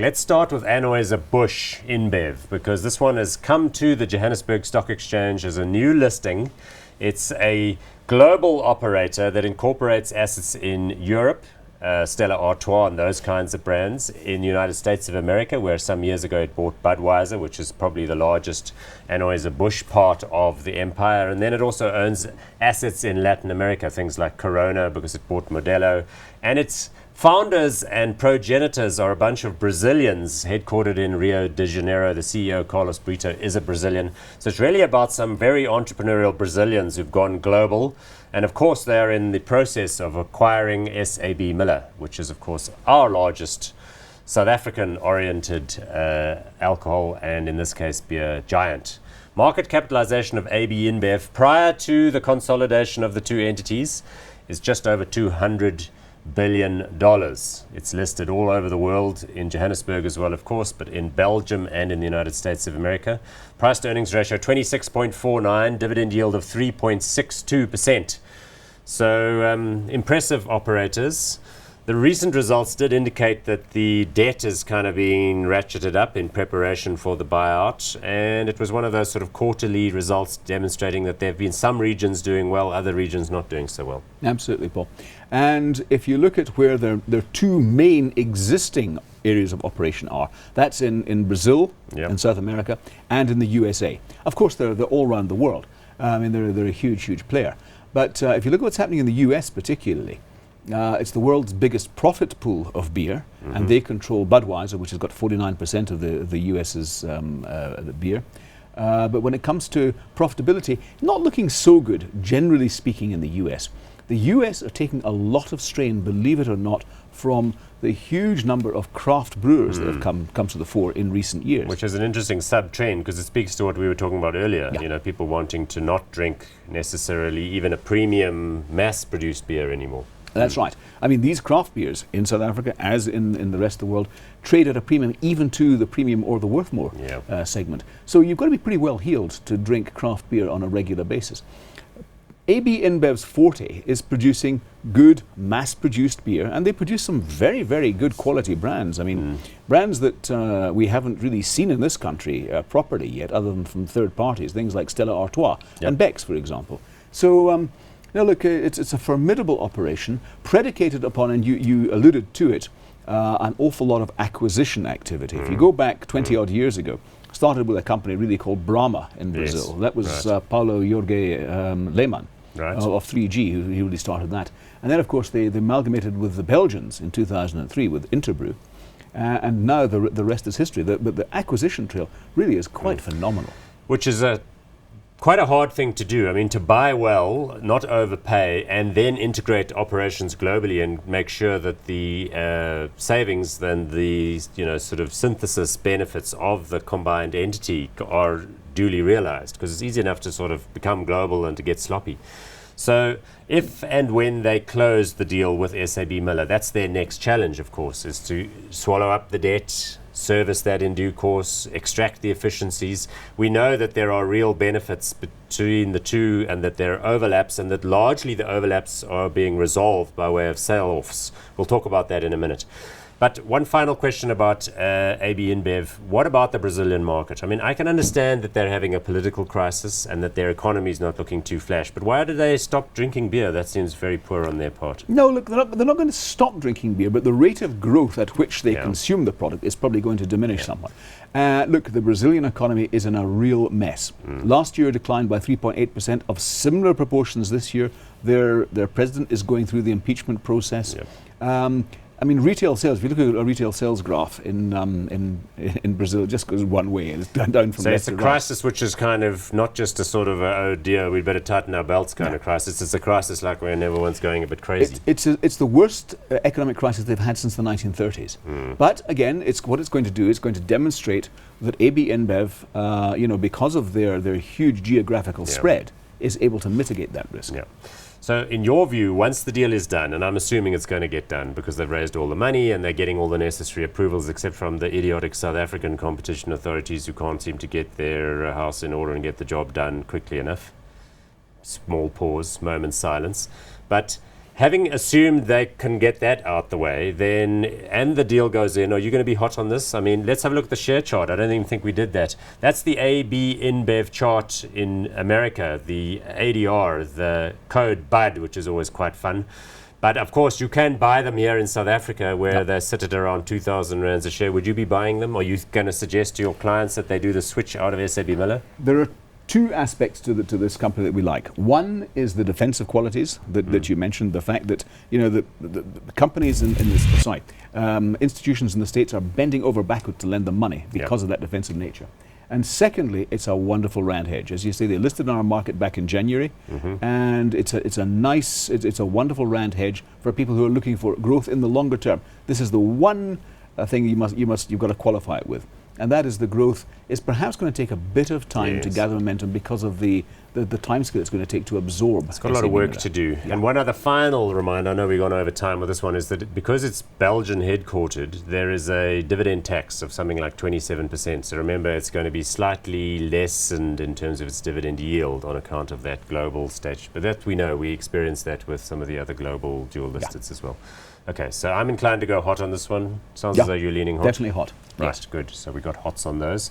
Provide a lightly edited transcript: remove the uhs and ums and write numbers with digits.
Let's start with Anheuser Busch Inbev, because this one has come to the Johannesburg Stock Exchange as a new listing. It's a global operator that incorporates assets in Europe, Stella Artois and those kinds of brands, in the United States of America, where some years ago it bought Budweiser, which is probably the largest Anheuser Busch part of the empire. And then it also owns assets in Latin America, things like Corona, because it bought Modelo. And its founders and progenitors are a bunch of Brazilians headquartered in Rio de Janeiro. The CEO, Carlos Brito, is a Brazilian. So it's really about some very entrepreneurial Brazilians who've gone global. And of course, they're in the process of acquiring SAB Miller, which is, of course, our largest South African-oriented alcohol and, in this case, beer giant. Market capitalization of AB InBev prior to the consolidation of the two entities is just over $200 billion. It's listed all over the world, in Johannesburg as well, of course, but in Belgium and in the United States of America. Price to earnings ratio 26.49, dividend yield of 3.62%. So impressive operators. The recent results did indicate that the debt is kind of being ratcheted up in preparation for the buyout, and it was one of those sort of quarterly results demonstrating that there have been some regions doing well, other regions not doing so well. Absolutely, Paul. And if you look at where their two main existing areas of operation are, that's in Brazil, in South America, and in the USA. Of course, they're all around the world. I mean, they're a huge player. But if you look at what's happening in the US particularly, it's the world's biggest profit pool of beer, and they control Budweiser, which has got 49% of the US's the beer. But when it comes to profitability, not looking so good, generally speaking, in the US. The US are taking a lot of strain, believe it or not, from the huge number of craft brewers that have come to the fore in recent years. Which is an interesting sub-trend, because it speaks to what we were talking about earlier. You know, people wanting to not drink necessarily even a premium mass-produced beer anymore. That's right. I mean, these craft beers in South Africa, as in the rest of the world, trade at a premium, even to the premium or the Worthmore segment. So you've got to be pretty well heeled to drink craft beer on a regular basis. AB InBev's forte is producing good mass-produced beer, and they produce some very good quality brands. I mean, brands that we haven't really seen in this country properly yet, other than from third parties, things like Stella Artois and Beck's, for example. So now look, it's a formidable operation predicated upon, and you alluded to it, an awful lot of acquisition activity. If you go back 20 odd years ago, started with a company really called Brahma in Brazil. That was Paulo Jorge Lehmann of 3G who really started that. And then, of course, they amalgamated with the Belgians in 2003 with Interbrew. And now the rest is history. But the acquisition trail really is quite phenomenal. Which is quite a hard thing to do. I mean, to buy well, not overpay, and then integrate operations globally and make sure that the savings and the sort of synthesis benefits of the combined entity are duly realized, because it's easy enough to sort of become global and to get sloppy. So if and when they close the deal with SAB Miller, that's their next challenge, of course, is to swallow up the debt, service that in due course, extract the efficiencies. We know that there are real benefits between the two, and that there are overlaps, and that largely the overlaps are being resolved by way of sell-offs. We'll talk about that in a minute. But one final question about AB InBev. What about the Brazilian market? I mean, I can understand that they're having a political crisis and that their economy is not looking too flash, but why did they stop drinking beer? That seems very poor on their part. No, look, they're not going to stop drinking beer, but the rate of growth at which they consume the product is probably going to diminish somewhat. Look, the Brazilian economy is in a real mess. Last year declined by 3.8%, of similar proportions this year. Their president is going through the impeachment process. I mean, retail sales, if you look at a retail sales graph in Brazil, it just goes one way, and it's down from left to right. So it's a crisis which is kind of not just a sort of oh dear, we'd better tighten our belts kind of crisis. It's a crisis like where everyone's going a bit crazy. It's the worst economic crisis they've had since the 1930s. But again, what it's going to do is going to demonstrate that AB InBev, because of their huge geographical spread, is able to mitigate that risk. So in your view, once the deal is done, and I'm assuming it's going to get done because they've raised all the money and they're getting all the necessary approvals, except from the idiotic South African competition authorities who can't seem to get their house in order and get the job done quickly enough. Small pause, moment's silence. But Having assumed they can get that out the way, then, and the deal goes in, are you going to be hot on this? I mean, let's have a look at the share chart. I don't even think we did that. That's the AB InBev chart in America, the ADR, the code BUD, which is always quite fun. But of course, you can buy them here in South Africa where they sit at around 2,000 rands a share. Would you be buying them? Are you going to suggest to your clients that they do the switch out of SAB Miller? There are two aspects to this company that we like. One is the defensive qualities that you mentioned, the fact that the companies in this, institutions in the States are bending over backward to lend them money because of that defensive nature. And secondly, it's a wonderful rand hedge. As you say, they listed on our market back in January, and it's a wonderful rand hedge for people who are looking for growth in the longer term. This is the one thing you've got to qualify it with, and that is the growth is perhaps going to take a bit of time to gather momentum because of the time scale it's going to take to absorb. It's got a lot of work to do. Yeah. And one other final reminder, I know we've gone over time with this one, is that because it's Belgian headquartered, there is a dividend tax of something like 27%. So remember, it's going to be slightly lessened in terms of its dividend yield on account of that global stage. But that we know, we experienced that with some of the other global dual listeds as well. Okay, so I'm inclined to go hot on this one. Sounds as though you're leaning hot. Definitely hot. Right, good. So we got hots on those.